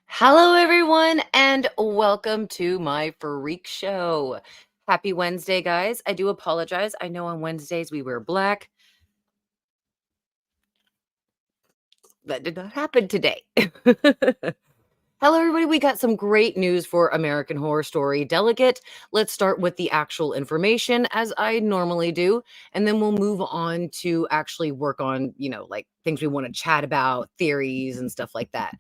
Hello, everyone, and welcome to my freak show. Happy Wednesday, guys. I do apologize. I know on Wednesdays we wear black. That did not happen today. Hello, everybody. We got some great news for American Horror Story Delegate. Let's start with the actual information, as I normally do, and then we'll move on to actually work on, like things we want to chat about, theories, and stuff like that.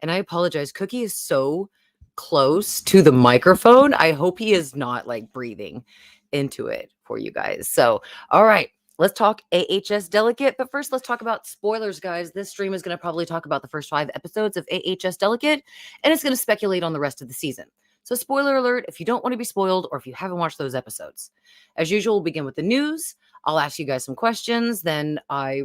And I apologize. Cookie is so close to the microphone. I hope he is not like breathing into it for you guys. So, all right. Let's talk AHS Delegate, but first let's talk about spoilers, guys. This stream is going to probably talk about the first 5 episodes of AHS Delegate, and it's going to speculate on the rest of the season. So, spoiler alert if you don't want to be spoiled or if you haven't watched those episodes. As usual, we'll begin with the news. I'll ask you guys some questions, then I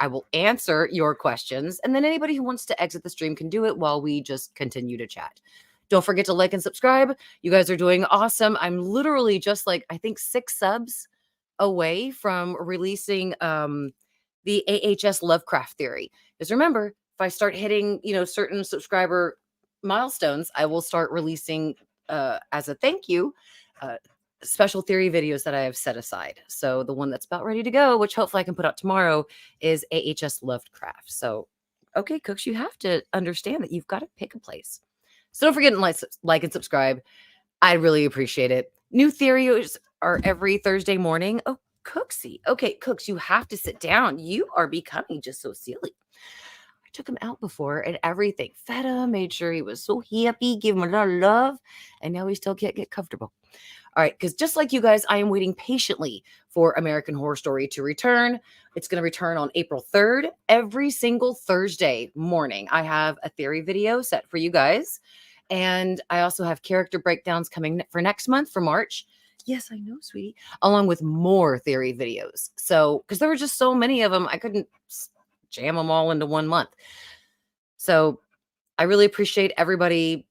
will answer your questions, and then anybody who wants to exit the stream can do it while we just continue to chat. Don't forget to like and subscribe. You guys are doing awesome. I'm literally just like, I think 6 subs away from releasing the AHS Lovecraft theory. Because remember, if I start hitting, certain subscriber milestones, I will start releasing as a thank you special theory videos that I have set aside. So the one that's about ready to go, which hopefully I can put out tomorrow, is AHS Lovecraft. So, okay, Cooks, you have to understand that you've got to pick a place. So don't forget to like and subscribe. I really appreciate it. New theories are every Thursday morning. Oh, Cooksy. Okay, Cooks, you have to sit down. You are becoming just so silly. I took him out before and everything. Fed him, made sure he was so happy, gave him a lot of love, and now he still can't get comfortable. All right, because just like you guys, I am waiting patiently for American Horror Story to return. It's going to return on April 3rd. Every single Thursday morning, I have a theory video set for you guys. And I also have character breakdowns coming for next month for March. Yes, I know, sweetie. Along with more theory videos. So, because there were just so many of them, I couldn't jam them all into one month. So, I really appreciate everybody.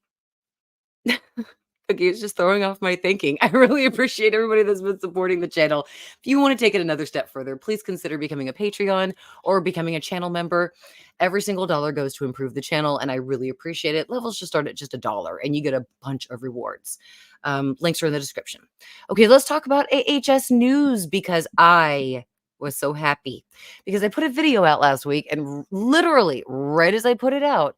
Okay, it's just throwing off my thinking. I really appreciate everybody that's been supporting the channel. If you want to take it another step further, please consider becoming a Patreon or becoming a channel member. Every single dollar goes to improve the channel, and I really appreciate it. Levels just start at just $1, and you get a bunch of rewards. Links are in the description. Okay, let's talk about AHS news because I was so happy because I put a video out last week, and literally right as I put it out,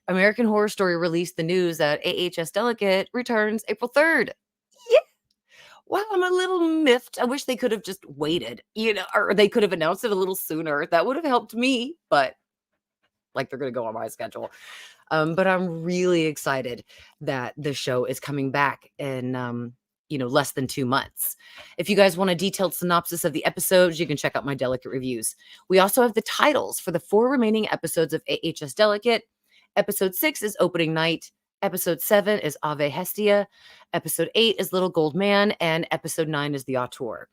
American Horror Story released the news that AHS Delegate returns April 3rd. Yeah. Well, I'm a little miffed. I wish they could have just waited, or they could have announced it a little sooner. That would have helped me, but like they're going to go on my schedule. But I'm really excited that the show is coming back in, less than 2 months. If you guys want a detailed synopsis of the episodes, you can check out my Delegate reviews. We also have the titles for the 4 remaining episodes of AHS Delegate. Episode 6 is Opening Night. Episode 7 is Ave Hestia. Episode 8 is Little Gold Man. And episode 9 is The Auteur.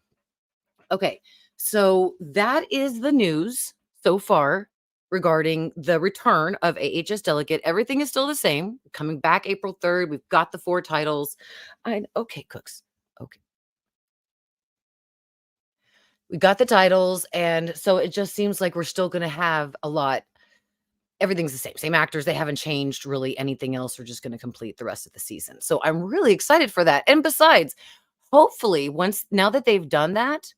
Okay, so that is the news so far regarding the return of AHS Delegate. Everything is still the same. Coming back April 3rd. We've got the 4 titles. Okay, Cooks. Okay. We got the titles, and so it just seems like we're still going to have a lot. Everything's the same actors. They haven't changed really anything else. We're just going to complete the rest of the season. So I'm really excited for that. And besides, hopefully, now that they've done that,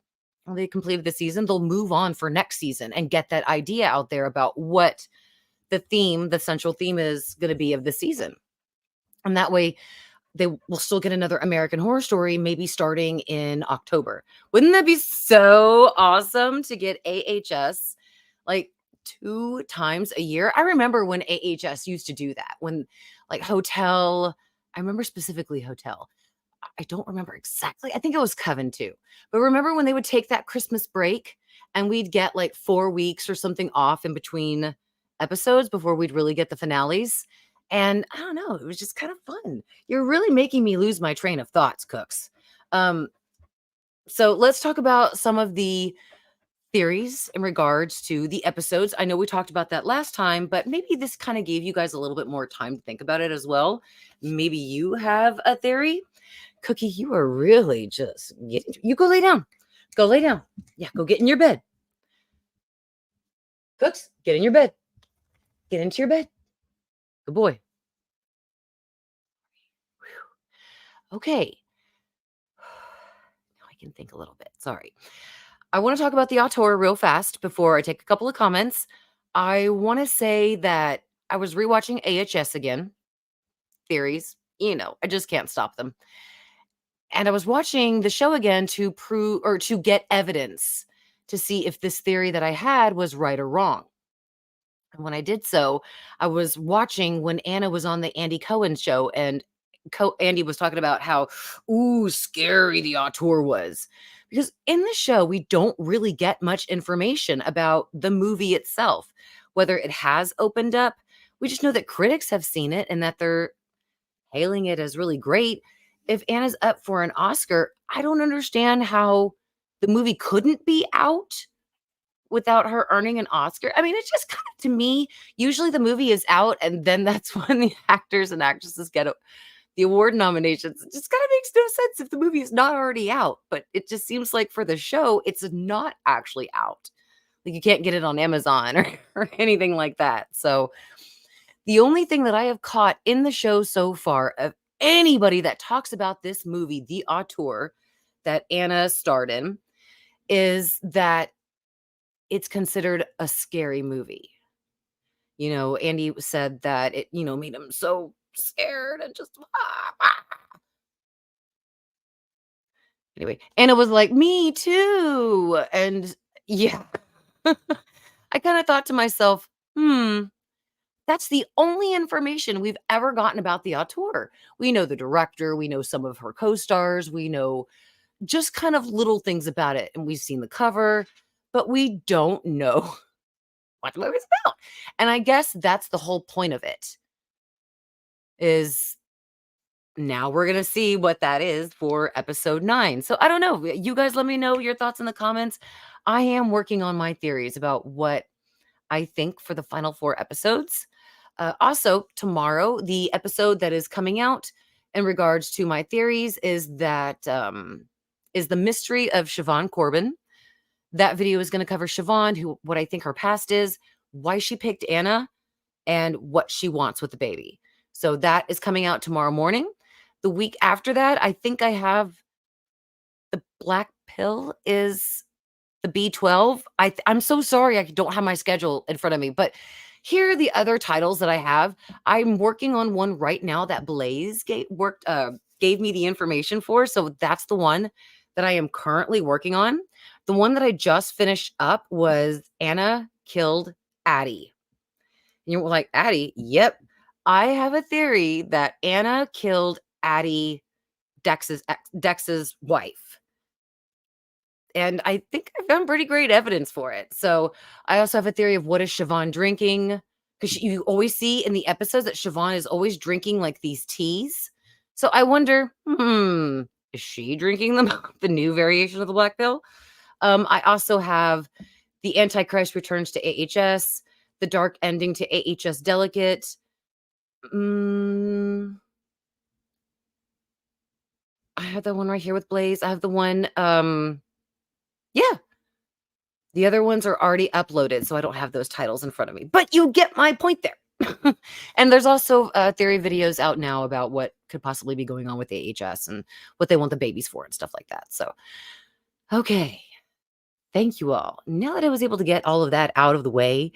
they completed the season, they'll move on for next season and get that idea out there about what the central theme is going to be of the season. And that way, they will still get another American Horror Story, maybe starting in October. Wouldn't that be so awesome to get AHS like 2 times a year? I remember when AHS used to do that, when like Hotel, I remember specifically Hotel. I don't remember exactly. I think it was Coven too. But remember when they would take that Christmas break and we'd get like 4 weeks or something off in between episodes before we'd really get the finales? And I don't know, it was just kind of fun. You're really making me lose my train of thoughts, Cooks. Um, so let's talk about some of the theories in regards to the episodes. I know we talked about that last time, but maybe this kind of gave you guys a little bit more time to think about it as well. Maybe you have a theory. Cookie, you are really just you go lay down. Go lay down. Yeah, go get in your bed. Cooks, get in your bed. Get into your bed. Good boy. Okay. Now I can think a little bit. Sorry. I want to talk about the auteur real fast before I take a couple of comments. I want to say that I was rewatching AHS again, theories. I just can't stop them. And I was watching the show again to prove or to get evidence to see if this theory that I had was right or wrong. And when I did so, I was watching when Anna was on the Andy Cohen show, and Andy was talking about how, ooh, scary the auteur was. Because in the show, we don't really get much information about the movie itself, whether it has opened up. We just know that critics have seen it and that they're hailing it as really great. If Anna's up for an Oscar, I don't understand how the movie couldn't be out without her earning an Oscar. I mean, it's just kind of, to me, usually the movie is out and then that's when the actors and actresses get the award nominations. It just kind of makes no sense if the movie is not already out. But it just seems like for the show, it's not actually out. Like you can't get it on Amazon or anything like that. So the only thing that I have caught in the show so far of anybody that talks about this movie, The Auteur, that Anna starred in, is that it's considered a scary movie. Andy said that it, made him so scared and just anyway. Anna was like, "Me too." And yeah, I kind of thought to myself, that's the only information we've ever gotten about the auteur. We know the director, we know some of her co-stars, we know just kind of little things about it, and we've seen the cover, but we don't know what the movie's about. And I guess that's the whole point of it, is now we're gonna see what that is for episode 9. So I don't know. You guys let me know your thoughts in the comments. I am working on my theories about what I think for the final 4 episodes. Also, tomorrow, the episode that is coming out in regards to my theories is the mystery of Siobhan Corbin. That video is going to cover Siobhan, who what I think her past is, why she picked Anna, and what she wants with the baby. So that is coming out tomorrow morning. The week after that, I think I have the black pill is the B12. I'm so sorry I don't have my schedule in front of me, but here are the other titles that I have. I'm working on one right now that Blaze gave me the information for, so that's the one that I am currently working on. The one that I just finished up was Anna killed Addie. And you're like, Addie? Yep. I have a theory that Anna killed Addie, Dex's wife. And I think I found pretty great evidence for it. So I also have a theory of what is Siobhan drinking? Because you always see in the episodes that Siobhan is always drinking like these teas. So I wonder, is she drinking them? The new variation of the black pill? I also have the Antichrist returns to AHS, the dark ending to AHS Delegate. I have the one right here with Blaze. I have the one, yeah. The other ones are already uploaded, so I don't have those titles in front of me. But you get my point there. And there's also theory videos out now about what could possibly be going on with AHS and what they want the babies for and stuff like that. So, okay. Thank you all. Now that I was able to get all of that out of the way,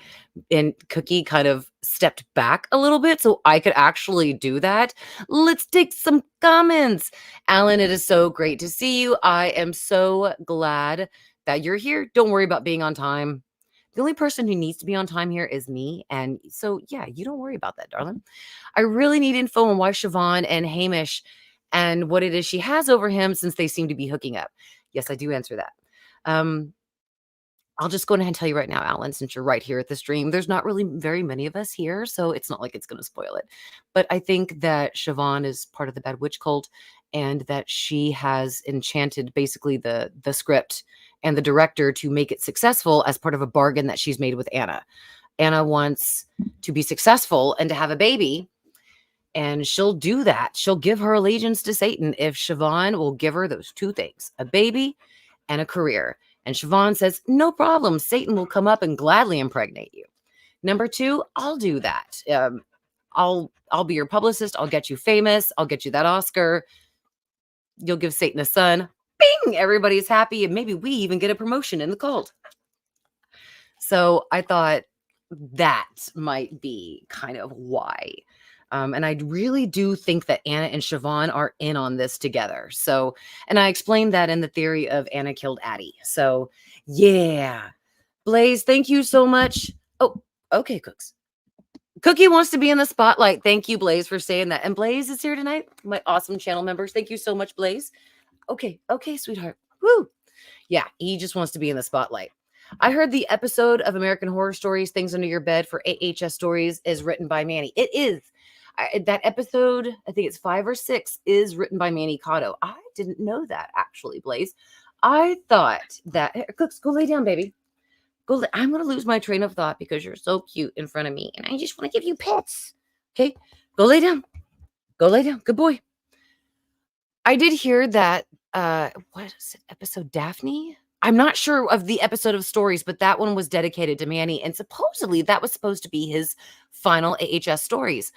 and Cookie kind of stepped back a little bit so I could actually do that, let's take some comments. Alan, it is so great to see you. I am so glad that you're here. Don't worry about being on time. The only person who needs to be on time here is me. And so, yeah, you don't worry about that, darling. I really need info on why Siobhan and Hamish and what it is she has over him since they seem to be hooking up. Yes, I do answer that. I'll just go ahead and tell you right now, Alan, since you're right here at the stream, there's not really very many of us here, so it's not like it's going to spoil it. But I think that Siobhan is part of the Bad Witch cult, and that she has enchanted basically the script and the director to make it successful as part of a bargain that she's made with Anna. Anna wants to be successful and to have a baby, and she'll do that. She'll give her allegiance to Satan if Siobhan will give her those 2 things, a baby and a career. And Siobhan says, no problem. Satan will come up and gladly impregnate you. Number 2, I'll do that. I'll be your publicist. I'll get you famous. I'll get you that Oscar. You'll give Satan a son. Bing! Everybody's happy. And maybe we even get a promotion in the cult. So I thought that might be kind of why. And I really do think that Anna and Siobhan are in on this together. So, and I explained that in the theory of Anna killed Addie. So, yeah. Blaze, thank you so much. Oh, okay, Cooks. Cookie wants to be in the spotlight. Thank you, Blaze, for saying that. And Blaze is here tonight. My awesome channel members. Thank you so much, Blaze. Okay, sweetheart. Woo. Yeah, he just wants to be in the spotlight. I heard the episode of American Horror Stories, Things Under Your Bed for AHS Stories is written by Manny. It is. That episode, I think it's 5 or 6, is written by Manny Cotto. I didn't know that, actually, Blaze. I thought that... Cooks, go lay down, baby. I'm going to lose my train of thought because you're so cute in front of me, and I just want to give you pets. Okay? Go lay down. Go lay down. Good boy. I did hear that, what is it, episode Daphne? I'm not sure of the episode of Stories, but that one was dedicated to Manny, and supposedly that was supposed to be his final AHS Stories.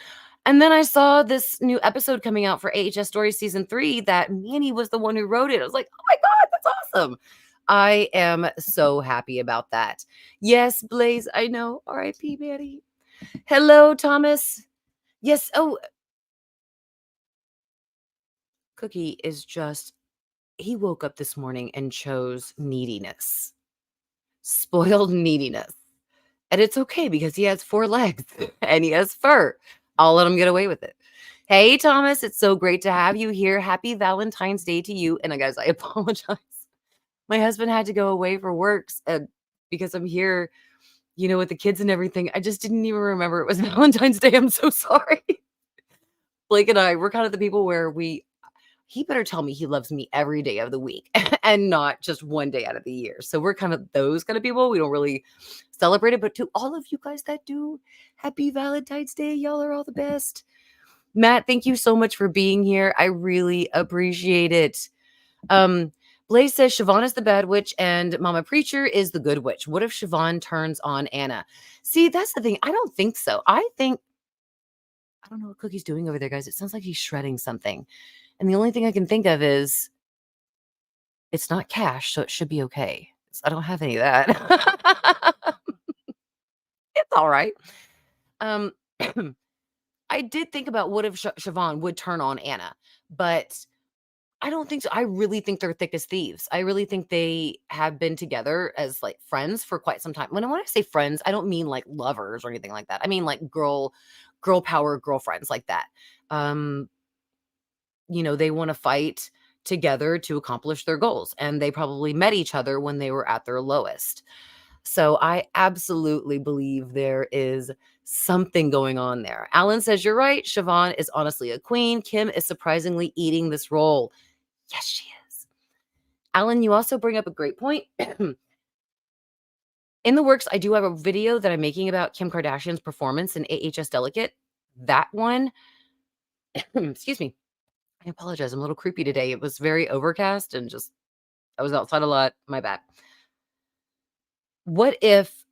And then I saw this new episode coming out for AHS Stories Season 3 that Manny was the one who wrote it. I was like, oh my God, that's awesome. I am so happy about that. Yes, Blaze, I know. R.I.P. Manny. Hello, Thomas. Yes. Oh, Cookie is just, he woke up this morning and chose neediness, spoiled neediness. And it's okay because he has 4 legs and he has fur. I'll let him get away with it. Hey, Thomas, it's so great to have you here. Happy Valentine's Day to you. And guys, I apologize. My husband had to go away for work because I'm here, with the kids and everything. I just didn't even remember it was Valentine's Day. I'm so sorry. Blake and I, we're kind of the people where he better tell me he loves me every day of the week and not just one day out of the year. So we're kind of those kind of people. We don't really celebrate it. But to all of you guys that do, happy Valentine's Day. Y'all are all the best. Matt, thank you so much for being here. I really appreciate it. Blaze says Siobhan is the bad witch and Mama Preacher is the good witch. What if Siobhan turns on Anna? See, that's the thing. I don't think so. I don't know what Cookie's doing over there, guys. It sounds like he's shredding something. And the only thing I can think of is it's not cash, so it should be okay. I don't have any of that. It's all right. I did think about what if Siobhan would turn on Anna, but I don't think so. I really think they're thick as thieves. I really think they have been together as like friends for quite some time. When I say friends, I don't mean like lovers or anything like that. I mean like girl power girlfriends like that. They want to fight together to accomplish their goals, and they probably met each other when they were at their lowest. So I absolutely believe there is something going on there. Alan says, you're right. Siobhan is honestly a queen. Kim is surprisingly eating this role. Yes, she is. Alan, you also bring up a great point. In the works, I do have a video that I'm making about Kim Kardashian's performance in AHS Delicate. That one, excuse me. I apologize. I'm a little creepy today. It was very overcast and I was outside a lot. My bad. What if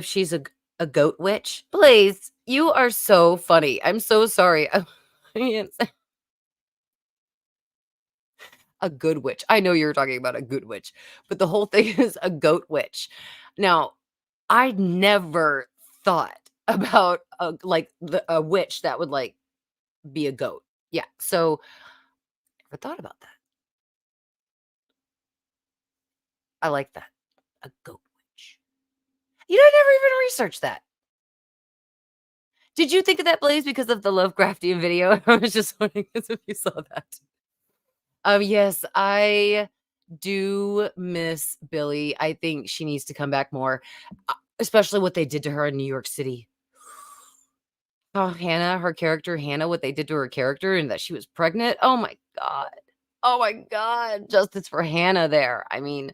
she's a goat witch? Blaze, you are so funny. I'm so sorry. A good witch. I know you're talking about a good witch, but the whole thing is a goat witch. Now, I never thought about a witch that would like be a goat. Yeah. So never thought about that. I like that. A goat witch. I never even researched that. Did you think of that, Blaze, because of the Lovecraftian video? I was just wondering if you saw that. Yes, I do miss Billy. I think she needs to come back more, especially what they did to her in New York City. Oh, Hannah, her character, Hannah, what they did to her character and that she was pregnant. Oh my God. Oh my God. Justice for Hannah there. I mean,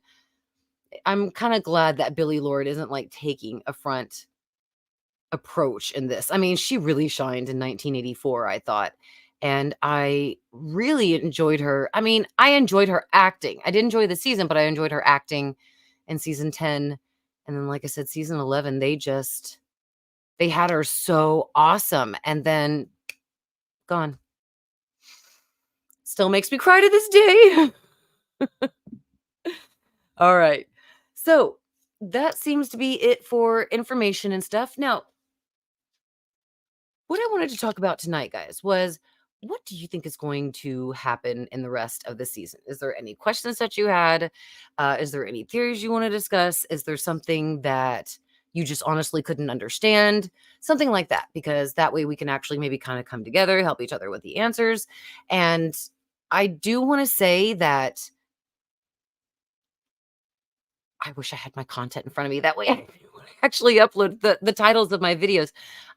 I'm kind of glad that Billy Lord isn't like taking a front approach in this. I mean, she really shined in 1984, I thought. and I really enjoyed her. I mean, I enjoyed her acting. I didn't enjoy the season, but I enjoyed her acting in season 10. And then, like I said, season 11, they had her so awesome. And then gone. Still makes me cry to this day. All right. So that seems to be it for information and stuff. Now, what I wanted to talk about tonight, guys, was what do you think is going to happen in the rest of the season? Is there any questions that you had? Is there any theories you want to discuss? Is there something that you just honestly couldn't understand? Something like that, because that way we can actually maybe kind of come together, help each other with the answers. And I do want to say that I wish I had my content in front of me. That way I actually upload the titles of my videos.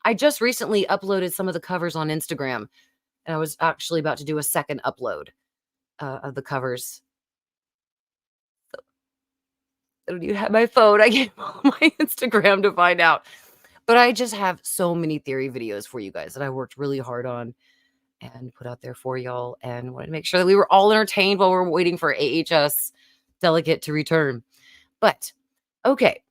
I just recently uploaded some of the covers on Instagram, and I was actually about to do a second upload of the covers. I don't even have my phone. I gave all my Instagram to find out. But I just have so many theory videos for you guys that I worked really hard on and put out there for y'all, and wanted to make sure that we were all entertained while we're waiting for AHS delegate to return. But okay,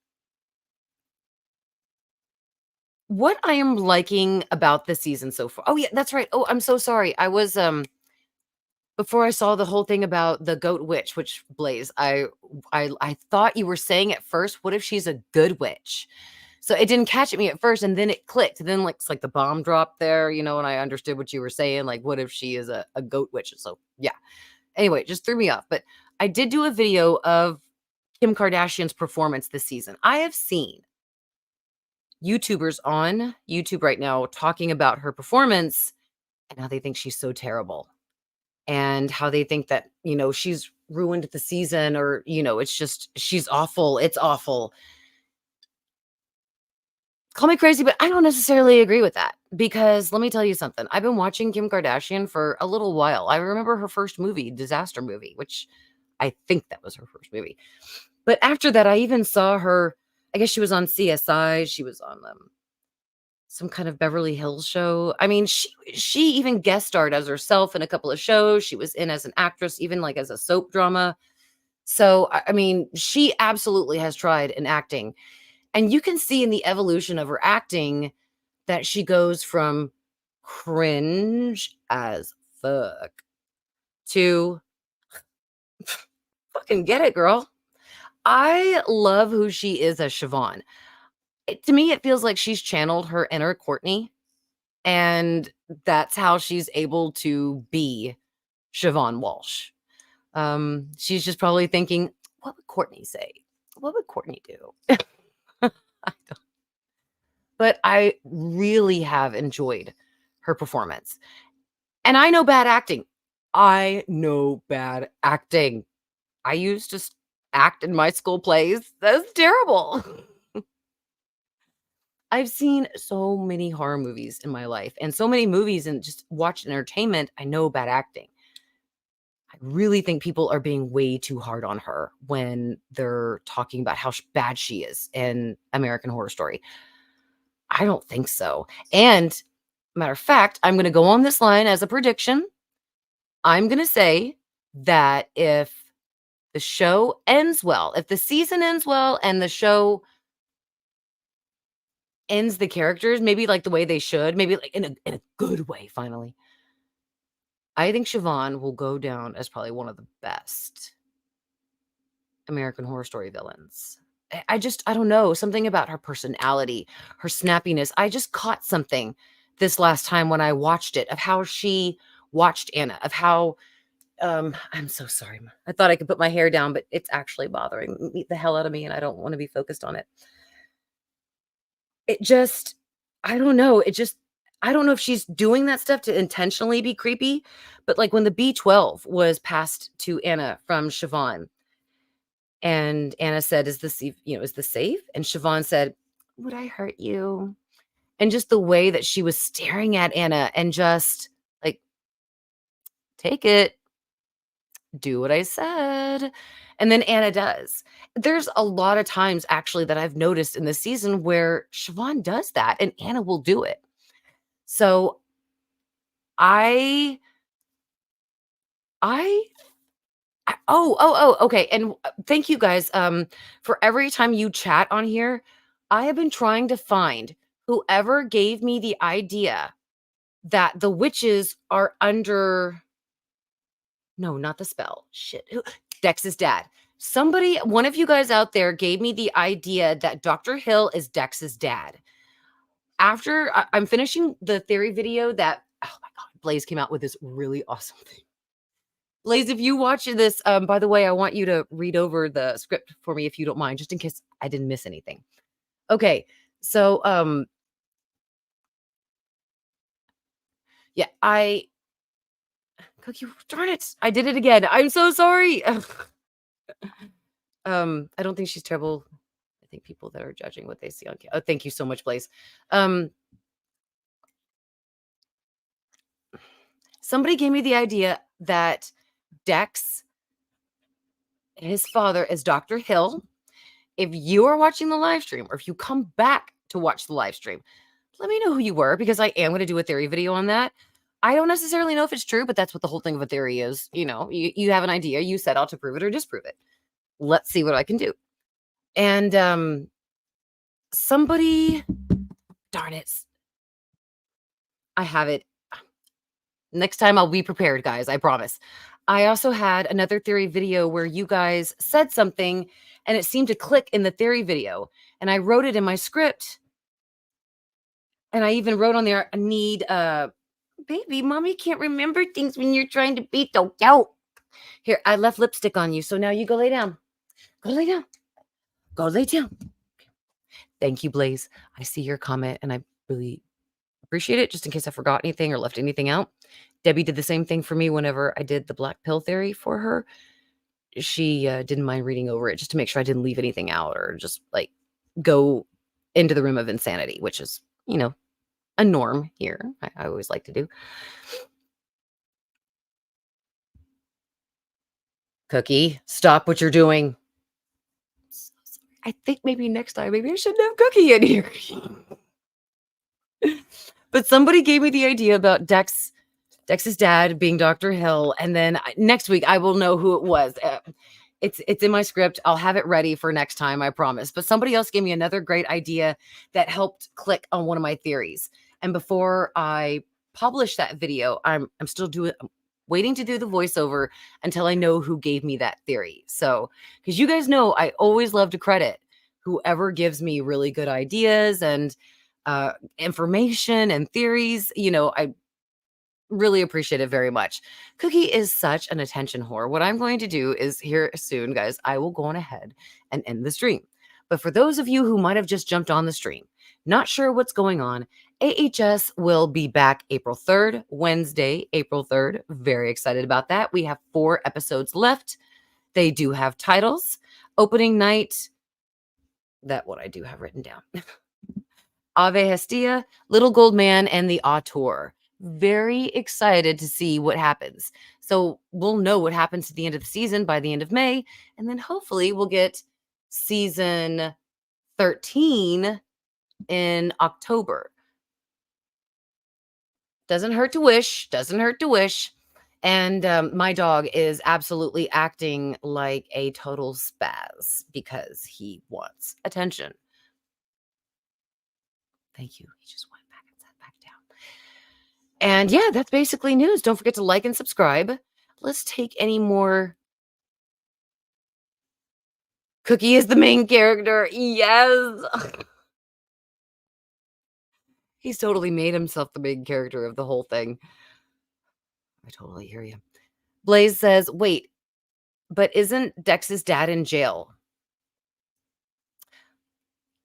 what I am liking about the season so far. Oh yeah, that's right. Oh, I'm so sorry. I was before I saw the whole thing about the goat witch, which Blaze, I thought you were saying at first, what if she's a good witch? So it didn't catch at me at first, and then it clicked. And then like it's like the bomb dropped there, and I understood what you were saying. Like, what if she is a goat witch? So yeah. Anyway, it just threw me off. But I did do a video of Kim Kardashian's performance this season. I have seen YouTubers on YouTube right now talking about her performance and how they think she's so terrible, and how they think that, she's ruined the season, or, it's just she's awful. It's awful. Call me crazy, but I don't necessarily agree with that, because let me tell you something. I've been watching Kim Kardashian for a little while. I remember her first movie, Disaster Movie, which I think that was her first movie. But after that, I even saw her. I guess she was on CSI. She was on some kind of Beverly Hills show. I mean, she even guest starred as herself in a couple of shows. She was in as an actress, even like as a soap drama. So, I mean, she absolutely has tried in acting. And you can see in the evolution of her acting that she goes from cringe as fuck to fucking get it, girl. I love who she is as Siobhan. To me, it feels like she's channeled her inner Courtney, and that's how she's able to be Siobhan Walsh. She's just probably thinking, what would Courtney say? What would Courtney do? I don't- But I really have enjoyed her performance. And I know bad acting. I know bad acting. I used to act in my school plays. That's terrible. I've seen so many horror movies in my life, and so many movies and just watched entertainment. I know bad acting. I really think people are being way too hard on her when they're talking about how bad she is in American Horror Story. I don't think so. And matter of fact, I'm going to go on this line as a prediction. I'm going to say that if the show ends well, if the season ends well and the show ends the characters maybe like the way they should, maybe like in a good way finally, I think Siobhan will go down as probably one of the best American Horror Story villains. I don't know, something about her personality, her snappiness. I just caught something this last time when I watched it, of how she watched Anna, of how I'm so sorry. I thought I could put my hair down, but it's actually bothering the hell out of me, and I don't want to be focused on it. It just I don't know. I don't know if she's doing that stuff to intentionally be creepy, but like when the B12 was passed to Anna from Siobhan, and Anna said, "Is this, is this safe?" And Siobhan said, "Would I hurt you?" And just the way that she was staring at Anna and just like, "Take it, do what I said." And then Anna does. There's a lot of times actually that I've noticed in this season where Siobhan does that and Anna will do it. So I I okay, and, thank you guys, for every time you chat on here, I have been trying to find whoever gave me the idea that the witches are under no, not the spell, shit, who Dex's dad. Somebody one of you guys out there gave me the idea that Dr. Hill is Dex's dad. After I'm finishing the theory video that oh my god, Blaze came out with this really awesome thing. Blaze, if you watch this, by the way, I want you to read over the script for me if you don't mind, just in case I didn't miss anything. Okay, so yeah, Cookie, darn it, I did it again. I'm so sorry. I don't think she's terrible. I think people that are judging what they see on oh, thank you so much, Blaze. Um, somebody gave me the idea that Dex, his father, is Dr. Hill. If you are watching the live stream or if you come back to watch the live stream, let me know who you were because I am going to do a theory video on that. I don't necessarily know if it's true, but that's what the whole thing of a theory is. You know, you have an idea, you set out to prove it or disprove it. Let's see what I can do. And somebody, darn it, I have it. Next time I'll be prepared, guys. I promise. I also had another theory video where you guys said something and it seemed to click in the theory video. And I wrote it in my script. And I even wrote on there, I need baby, mommy can't remember things when you're trying to beat the goat. Here, I left lipstick on you. So now you go lay down. Go lay down. Go lay down. Thank you, Blaze. I see your comment and I really appreciate it. Just in case I forgot anything or left anything out. Debbie did the same thing for me whenever I did the black pill theory for her. She didn't mind reading over it just to make sure I didn't leave anything out or just like go into the room of insanity, which is, you know, a norm here. I always like to do. Cookie, stop what you're doing. I think maybe next time, maybe I shouldn't have Cookie in here. But somebody gave me the idea about Dex's dad being Dr. Hill, and then next week I will know who it was. It's in my script. I'll have it ready for next time, I promise. But somebody else gave me another great idea that helped click on one of my theories. And before I publish that video, I'm still waiting to do the voiceover until I know who gave me that theory. So, because you guys know I always love to credit whoever gives me really good ideas and information and theories. You know, I really appreciate it very much. Cookie is such an attention whore. What I'm going to do is here soon, guys, I will go on ahead and end the stream. But for those of you who might have just jumped on the stream, not sure what's going on, AHS will be back April 3rd, Wednesday, April 3rd. Very excited about that. We have 4 episodes left. They do have titles. Opening night, that what I do have written down. Ave Hestia, Little Gold Man, and the Auteur. Very excited to see what happens. So we'll know what happens at the end of the season by the end of May. And then hopefully we'll get season 13 in October. Doesn't hurt to wish. Doesn't hurt to wish. And my dog is absolutely acting like a total spaz because he wants attention. Thank you. He just went back and sat back down. And yeah, that's basically news. Don't forget to like and subscribe. Let's take any more. Cookie is the main character. Yes. He's totally made himself the main character of the whole thing. I totally hear you. Blaze says, wait, but isn't Dex's dad in jail?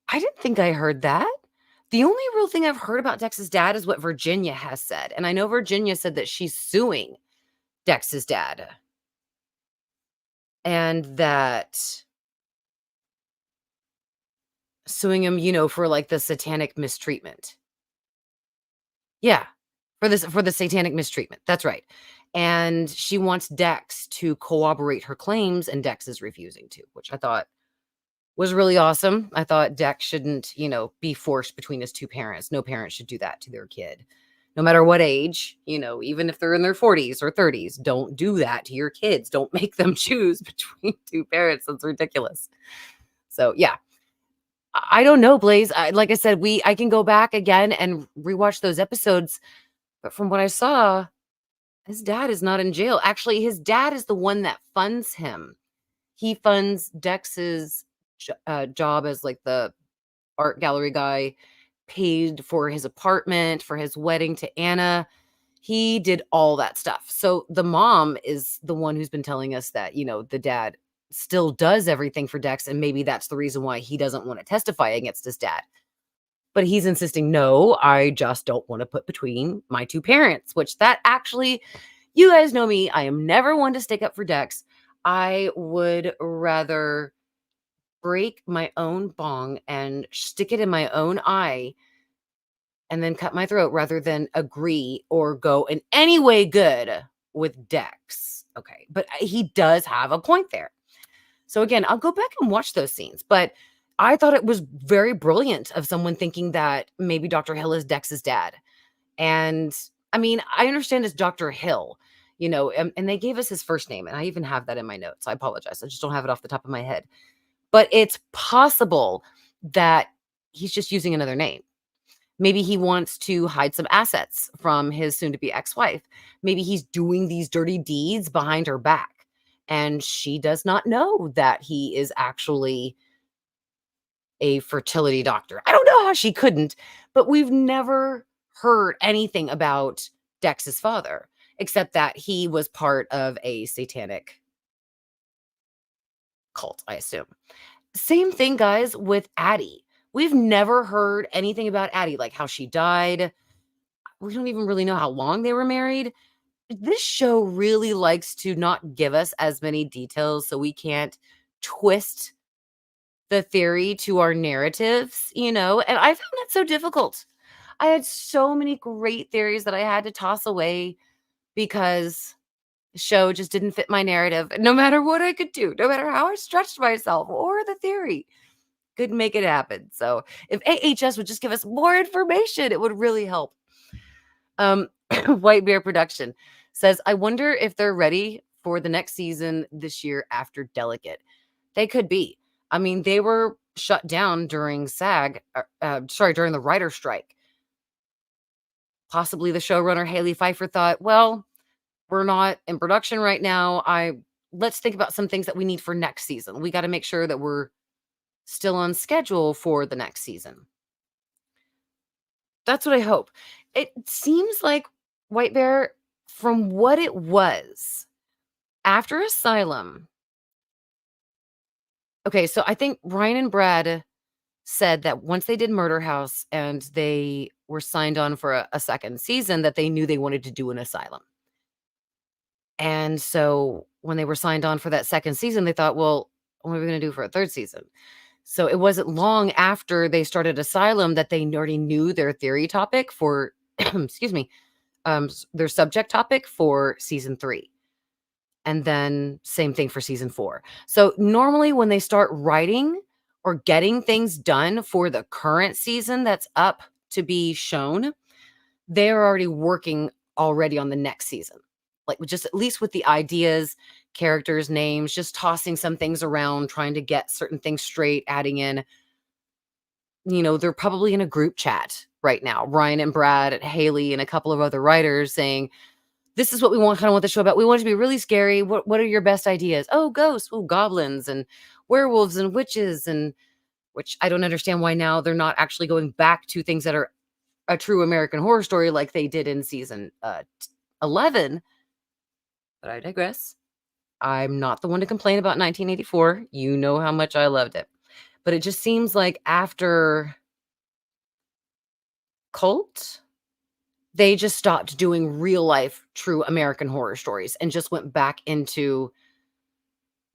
I didn't think I heard that. The only real thing I've heard about Dex's dad is what Virginia has said. And I know Virginia said that she's suing Dex's dad. And that suing him, you know, for like the satanic mistreatment. Yeah, for the satanic mistreatment. That's right. And she wants Dex to corroborate her claims, and Dex is refusing to, which I thought was really awesome. I thought Dex shouldn't, you know, be forced between his 2 parents. No parent should do that to their kid. no matter what age, even if they're in their 40s or 30s, don't do that to your kids. Don't make them choose between two parents. That's ridiculous. So, yeah, I don't know, Blaze. Like I said, I can go back again and rewatch those episodes, but from what I saw, his dad is not in jail. Actually, his dad is the one that funds him. He funds Dex's job as like the art gallery guy, paid for his apartment, for his wedding to Anna. He did all that stuff. So the mom is the one who's been telling us that, the dad still does everything for Dex. And maybe that's the reason why he doesn't want to testify against his dad. But he's insisting, no, I just don't want to put between my two parents, which that actually, you guys know me. I am never one to stick up for Dex. I would rather break my own bong and stick it in my own eye and then cut my throat rather than agree or go in any way good with Dex. Okay. But he does have a point there. So again, I'll go back and watch those scenes. But I thought it was very brilliant of someone thinking that maybe Dr. Hill is Dex's dad. And I mean, I understand it's Dr. Hill, and they gave us his first name. And I even have that in my notes. I apologize. I just don't have it off the top of my head. But it's possible that he's just using another name. Maybe he wants to hide some assets from his soon to be ex-wife. Maybe he's doing these dirty deeds behind her back. And she does not know that he is actually a fertility doctor. I don't know how she couldn't, but we've never heard anything about Dex's father, except that he was part of a satanic cult, I assume. Same thing, guys, with Addie. We've never heard anything about Addie, like how she died. We don't even really know how long they were married. This show really likes to not give us as many details so we can't twist the theory to our narratives, and I found that so difficult. I had so many great theories that I had to toss away because the show just didn't fit my narrative. No matter what I could do, no matter how I stretched myself or the theory, couldn't make it happen. So if AHS would just give us more information, it would really help. White Bear Production says, I wonder if they're ready for the next season this year after Delicate. They could be. I mean, they were shut down during during the writer strike. Possibly the showrunner Haley Pfeiffer thought, well, we're not in production right now. Let's think about some things that we need for next season. We got to make sure that we're still on schedule for the next season. That's what I hope. It seems like White Bear, from what it was after Asylum. Okay, so I think Ryan and Brad said that once they did Murder House and they were signed on for a second season, that they knew they wanted to do an Asylum. And so when they were signed on for that second season, they thought, well, what are we going to do for a third season? So it wasn't long after they started Asylum that they already knew their theory topic for, excuse me, their subject topic for season 3. And then same thing for season 4. So normally when they start writing or getting things done for the current season that's up to be shown, they're already working already on the next season. Like just at least with the ideas, characters, names, just tossing some things around, trying to get certain things straight, adding in, they're probably in a group chat right now. Ryan and Brad and Haley and a couple of other writers saying, this is what we kind of want the show about. We want it to be really scary. What are your best ideas? Oh, ghosts, oh, goblins and werewolves and witches, and which I don't understand why now they're not actually going back to things that are a true American Horror Story like they did in season 11. But I digress. I'm not the one to complain about 1984. You know how much I loved it. But it just seems like after Cult, they just stopped doing real life, true American Horror Stories and just went back into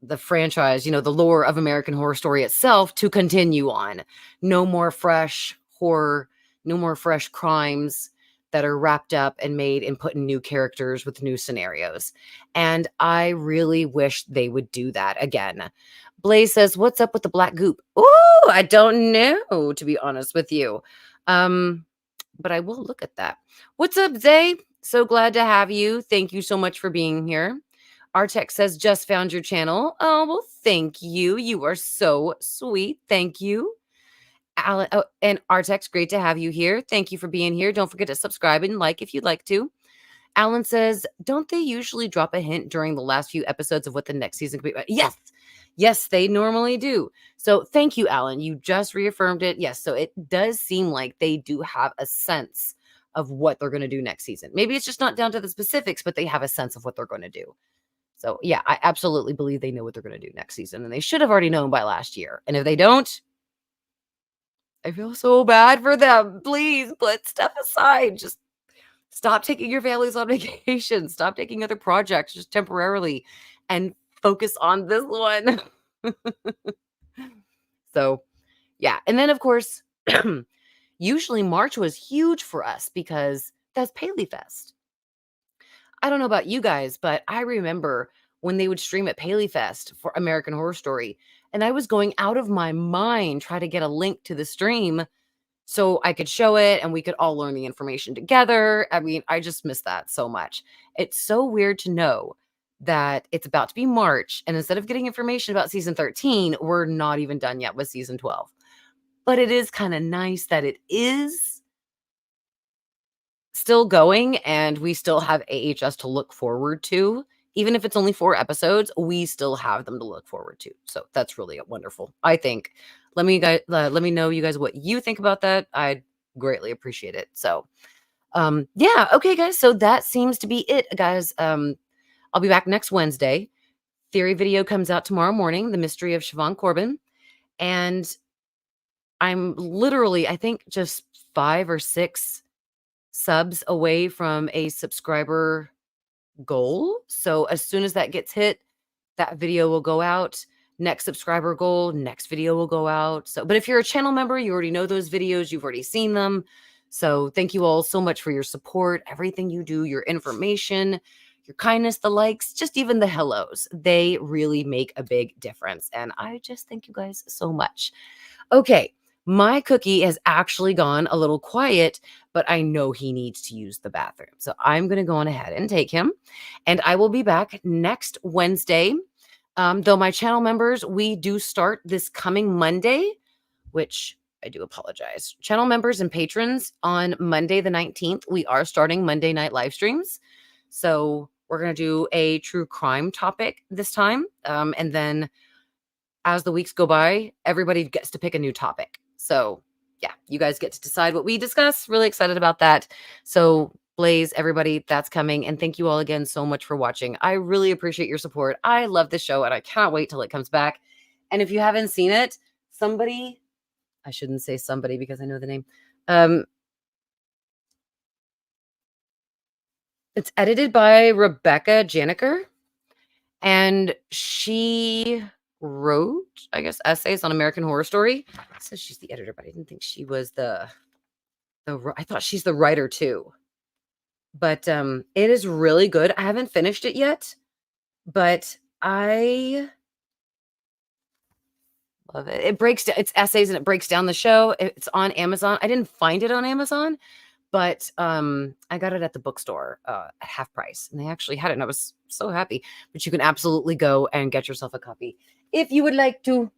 the franchise, the lore of American Horror Story itself to continue on. No more fresh horror, no more fresh crimes that are wrapped up and made and put in new characters with new scenarios. And I really wish they would do that again. Blaze says, what's up with the black goop? Oh, I don't know, to be honest with you. but I will look at that. What's up, Zay? So glad to have you. Thank you so much for being here. Artex says, just found your channel. Oh, well, thank you. You are so sweet. Thank you. Alan, oh, and Artex, great to have you here. Thank you for being here. Don't forget to subscribe and like if you'd like to. Alan says, don't they usually drop a hint during the last few episodes of what the next season could be? Yes. Yes, they normally do. So thank you, Alan. You just reaffirmed it. Yes. So it does seem like they do have a sense of what they're going to do next season. Maybe it's just not down to the specifics, but they have a sense of what they're going to do. So yeah, I absolutely believe they know what they're going to do next season. And they should have already known by last year. And if they don't, I feel so bad for them. Please put stuff aside. Just stop taking your families on vacation. Stop taking other projects just temporarily and focus on this one. So, yeah. And then, of course, usually March was huge for us because that's Paley Fest. I don't know about you guys, but I remember when they would stream at Paley Fest for American Horror Story, and I was going out of my mind trying to get a link to the stream so I could show it and we could all learn the information together. I mean, I just miss that so much. It's so weird to know that it's about to be March, and instead of getting information about season 13, we're not even done yet with season 12. But it is kind of nice that it is still going and we still have AHS to look forward to. Even if it's only 4 episodes, we still have them to look forward to. So that's really wonderful, I think. Let me know you guys what you think about that. I'd greatly appreciate it. So yeah, okay, guys. So that seems to be it, guys. I'll be back next Wednesday. Theory video comes out tomorrow morning, The Mystery of Siobhan Corbin. And I'm literally, I think, just 5 or 6 subs away from a subscriber goal. So as soon as that gets hit, that video will go out. Next subscriber goal, next video will go out. So, but if you're a channel member, you already know those videos, you've already seen them. So thank you all so much for your support, everything you do, your information, your kindness, the likes, just even the hellos. They really make a big difference. And I just thank you guys so much. Okay. My cookie has actually gone a little quiet, but I know he needs to use the bathroom. So I'm going to go on ahead and take him. And I will be back next Wednesday. Though my channel members, we do start this coming Monday, which I do apologize. Channel members and patrons on Monday the 19th, we are starting Monday night live streams. So we're going to do a true crime topic this time. And then as the weeks go by, everybody gets to pick a new topic. So yeah, you guys get to decide what we discuss. Really excited about that. So Blaze, everybody, that's coming. And thank you all again so much for watching. I really appreciate your support. I love this show and I cannot wait till it comes back. And if you haven't seen it, somebody, I shouldn't say somebody because I know the name. It's edited by Rebecca Janiker. And she wrote, I guess, essays on American Horror Story. It says she's the editor, but I didn't think she was I thought she's the writer too. But it is really good. I haven't finished it yet, but I love it. It breaks down, it's essays and it breaks down the show. It's on Amazon. I didn't find it on Amazon, but I got it at the bookstore at half price, and they actually had it, and I was so happy. But you can absolutely go and get yourself a copy if you would like to.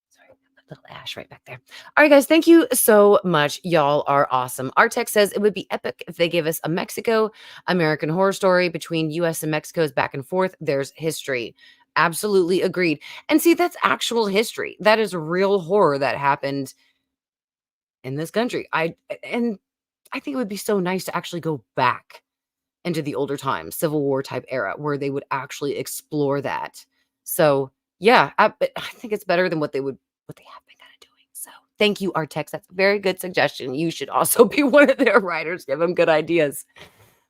Sorry, a little ash right back there. All right, guys, thank you so much. Y'all are awesome. Artex says it would be epic if they gave us a Mexico American Horror Story between U.S. and Mexico's back and forth. There's history. Absolutely agreed. And see, that's actual history. That is real horror that happened in this country. I think it would be so nice to actually go back into the older times, Civil War type era, where they would actually explore that. So yeah, I think it's better than what they have been kind of doing. So thank you, Artex. That's a very good suggestion. You should also be one of their writers. Give them good ideas.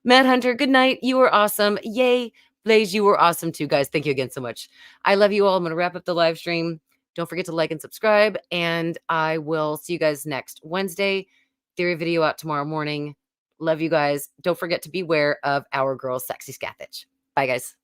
Matt Hunter, good night. You were awesome. Yay. Blaze, you were awesome too, guys. Thank you again so much. I love you all. I'm going to wrap up the live stream. Don't forget to like and subscribe, and I will see you guys next Wednesday. Theory video out tomorrow morning. Love you guys. Don't forget to beware of our girl, Sexy Scathitch. Bye, guys.